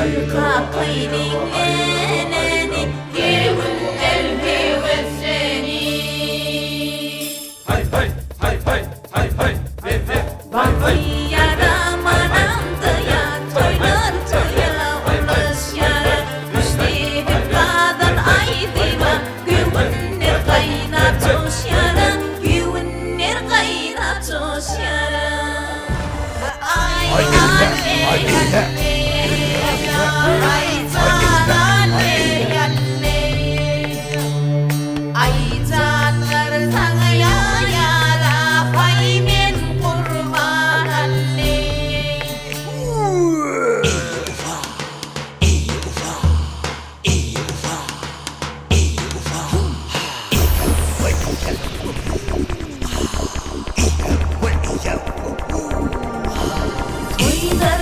Kapıyın eleni Gevun el heveseni Hay hay hay hay hay hay hey hey Vakti yaramanandı ya Toylardı ya Ulas yara Üstleri kadar aydıma Güvünler kaynatos yara Güvünler kaynatos yara Ay anne anne Ay can anne anne Ay canlar sana yara Paymen kurban anne Uygar